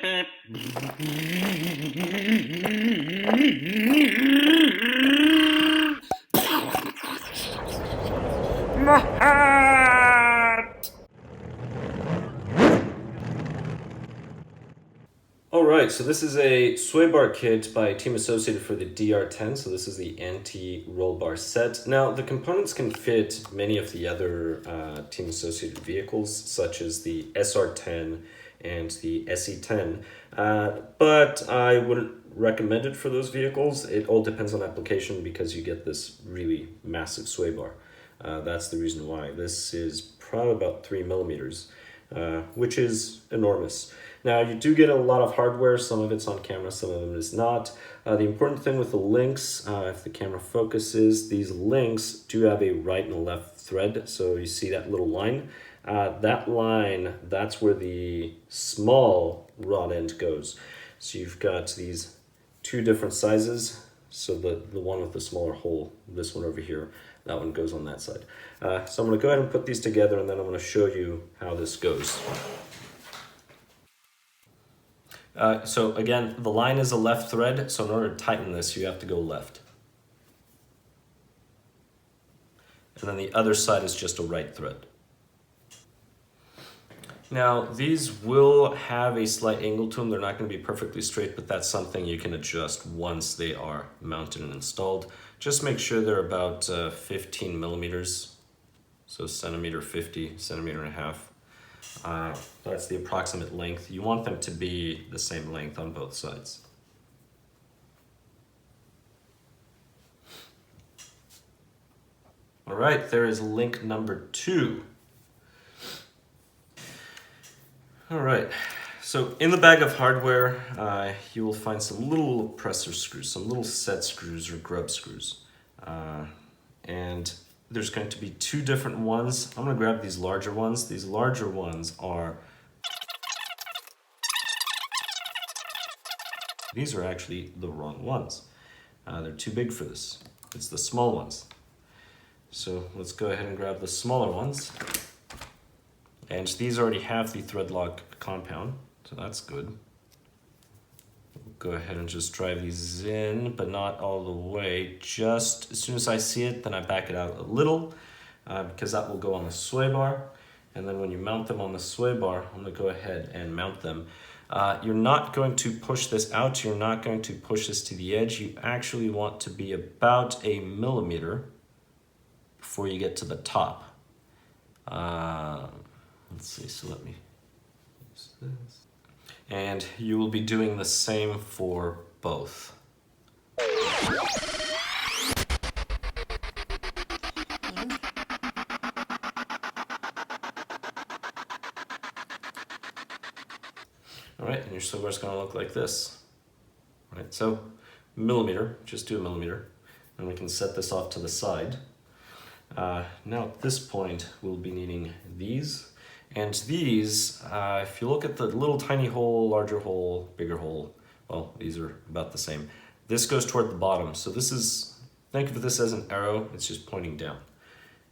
Alright, so this is a sway bar kit by Team Associated for the DR10, so this is the anti-roll bar set. Now, the components can fit many of the other Team Associated vehicles, such as the SR10 and the SE10, but I wouldn't recommend it for those vehicles. It all depends on application because you get this really massive sway bar. That's the reason why. This is probably about 3 millimeters, which is enormous. Now, you do get a lot of hardware. Some of it's on camera, some of it is not. The important thing with the links, if the camera focuses, these links do have a right and a left thread. So you see that little line? That line, that's where the small rod end goes. So you've got these two different sizes. So the one with the smaller hole, this one over here, that one goes on that side. So I'm going to go ahead and put these together, and then I'm going to show you how this goes. So again, the line is a left thread, so in order to tighten this, you have to go left. And then the other side is just a right thread. Now, these will have a slight angle to them. They're not going to be perfectly straight, but that's something you can adjust once they are mounted and installed. Just make sure they're about 15 millimeters, so centimeter 50, centimeter and a half. That's the approximate length. You want them to be the same length on both sides. All right, there is link number 2. All right, so in the bag of hardware, you will find some little presser screws, some little set screws or grub screws. And there's going to be 2 different ones. I'm going to grab these larger ones. These larger ones are... These are actually the wrong ones. They're too big for this. It's the small ones. So let's go ahead and grab the smaller ones. And these already have the thread lock compound, so that's good. We'll go ahead and just drive these in, but not all the way. Just as soon as I see it, then I back it out a little, because that will go on the sway bar. And then when you mount them on the sway bar, I'm gonna go ahead and mount them. You're not going to push this out, you're not going to push this to the edge. You actually want to be about 1 millimeter before you get to the top. Let's see, so let me use this. And you will be doing the same for both. All right, and your sway bar is going to look like this. All right, so millimeter, just do 1 millimeter, and we can set this off to the side. Now at this point, we'll be needing these. And these, if you look at the little tiny hole, larger hole, bigger hole, well, these are about the same. This goes toward the bottom. So this is, think of this as an arrow, it's just pointing down.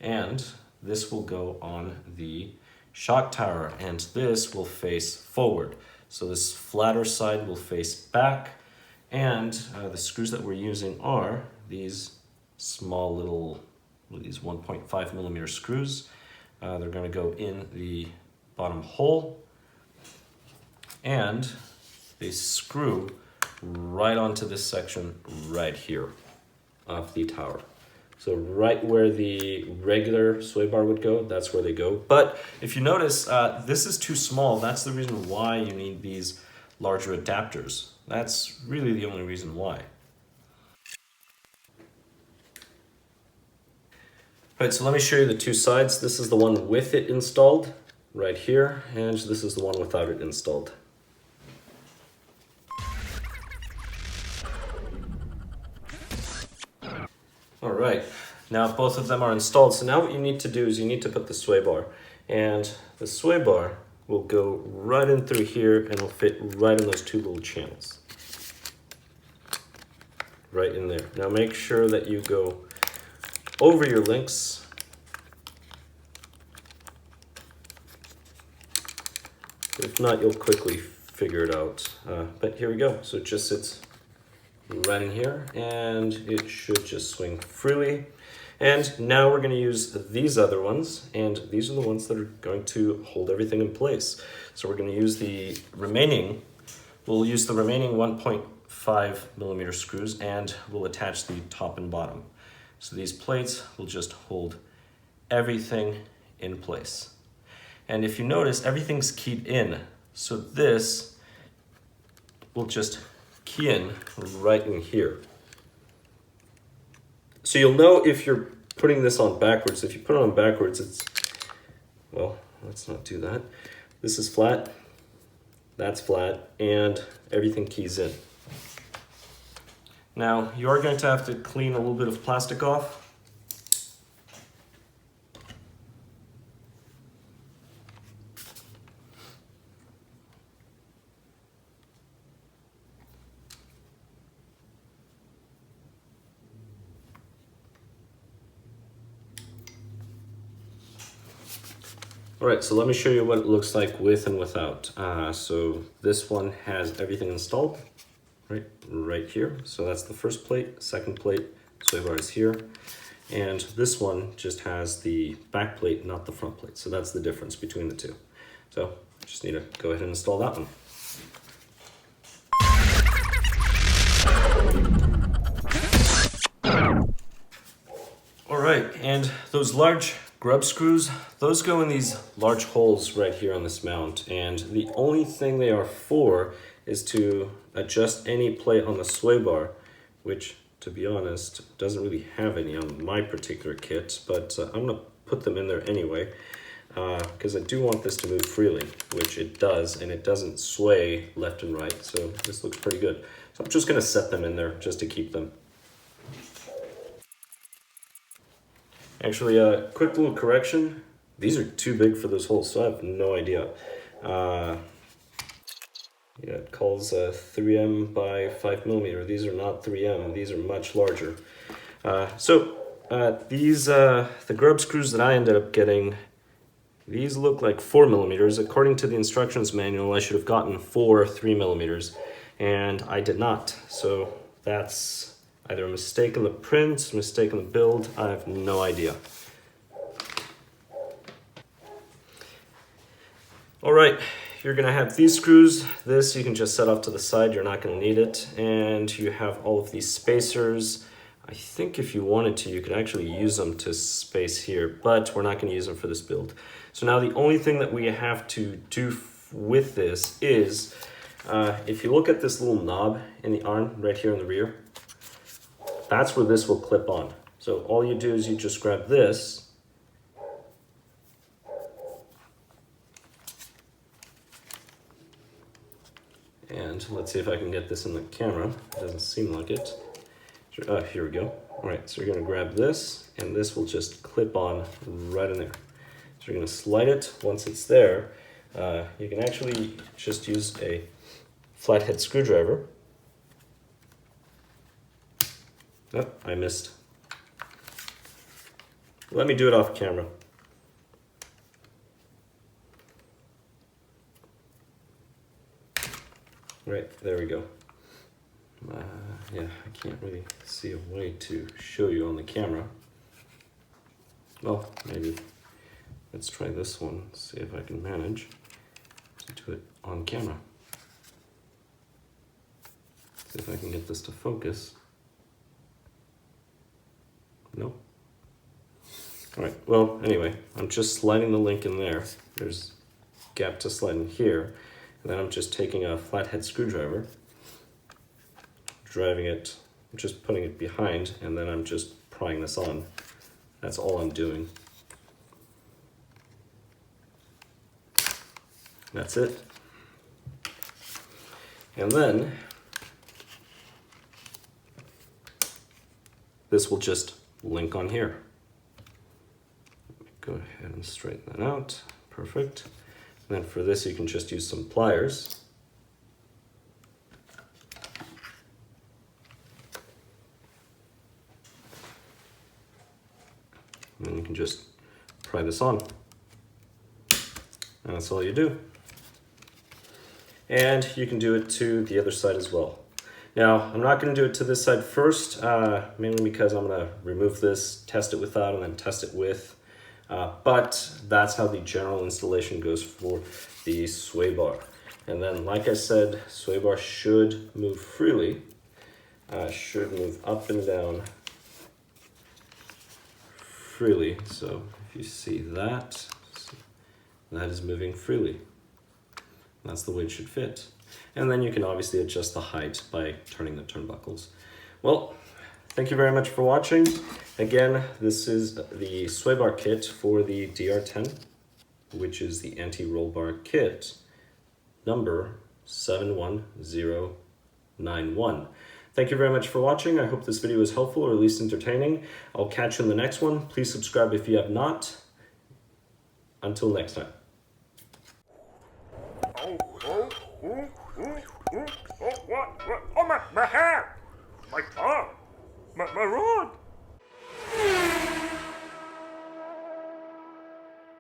And this will go on the shock tower, and this will face forward. So this flatter side will face back, and the screws that we're using are these small little, these 1.5 millimeter screws. They're going to go in the bottom hole, and they screw right onto this section right here of the tower. So right where the regular sway bar would go, that's where they go. But if you notice, this is too small. That's the reason why you need these larger adapters. That's really the only reason why. All right, so let me show you the 2 sides. This is the one with it installed right here, and this is the one without it installed. All right, now both of them are installed. So now what you need to do is you need to put the sway bar, and the sway bar will go right in through here and will fit right in those 2 little channels. Right in there. Now make sure that you go over your links. If not, you'll quickly figure it out. But here we go. So it just sits right in here and it should just swing freely. And now we're going to use these other ones, and these are the ones that are going to hold everything in place. So we're going to use we'll use the remaining 1.5 millimeter screws, and we'll attach the top and bottom. So these plates will just hold everything in place. And if you notice, everything's keyed in. So this will just key in right in here. So you'll know if you're putting this on backwards. If you put it on backwards, it's, well, let's not do that. This is flat, that's flat, and everything keys in. Now, you are going to have to clean a little bit of plastic off. All right, so let me show you what it looks like with and without. So this one has everything installed right here. So that's the first plate, second plate, sway bar is here. And this one just has the back plate, not the front plate. So that's the difference between the two. So just need to go ahead and install that one. All right, and those large grub screws, those go in these large holes right here on this mount, and the only thing they are for is to adjust any plate on the sway bar, which, to be honest, doesn't really have any on my particular kit, but I'm gonna put them in there anyway, because I do want this to move freely, which it does, and it doesn't sway left and right, so this looks pretty good. So I'm just gonna set them in there just to keep them. Actually, a quick little correction. These are too big for those holes, so I have no idea. Yeah, it calls 3M by 5 millimeter. These are not 3M, these are much larger. The grub screws that I ended up getting, these look like 4 millimeters. According to the instructions manual, I should have gotten 4 3 millimeters, and I did not. So that's either a mistake in the print, a mistake in the build, I have no idea. All right, you're gonna have these screws. This you can just set off to the side, you're not gonna need it. And you have all of these spacers. I think if you wanted to, you could actually use them to space here, but we're not gonna use them for this build. So now the only thing that we have to do with this is, if you look at this little knob in the arm right here in the rear, that's where this will clip on. So all you do is you just grab this, and let's see if I can get this in the camera. It doesn't seem like it. Here we go. All right, so you're gonna grab this, and this will just clip on right in there. So you're gonna slide it. Once it's there, you can actually just use a flathead screwdriver. Oh, I missed. Let me do it off camera. Right, there we go. Yeah, I can't really see a way to show you on the camera. Well, maybe. Let's try this one, see if I can manage to do it on camera. See if I can get this to focus. No? All right, well, anyway, I'm just sliding the link in there. There's a gap to slide in here. And then I'm just taking a flathead screwdriver, driving it, just putting it behind, and then I'm just prying this on. That's all I'm doing. That's it. And then this will just link on here. Go ahead and straighten that out. Perfect. And then for this, you can just use some pliers. And then you can just pry this on. And that's all you do. And you can do it to the other side as well. Now, I'm not going to do it to this side first, mainly because I'm going to remove this, test it without, and then test it with. But that's how the general installation goes for the sway bar. And then, like I said, sway bar should move freely, should move up and down freely. So if you see that, that is moving freely. That's the way it should fit. And then you can obviously adjust the height by turning the turnbuckles. Well, thank you very much for watching. Again, this is the sway bar kit for the DR10, which is the anti-roll bar kit number 71091. Thank you very much for watching. I hope this video was helpful or at least entertaining. I'll catch you in the next one. Please subscribe if you have not. Until next time. What? Oh, my hair! My tongue! My rod!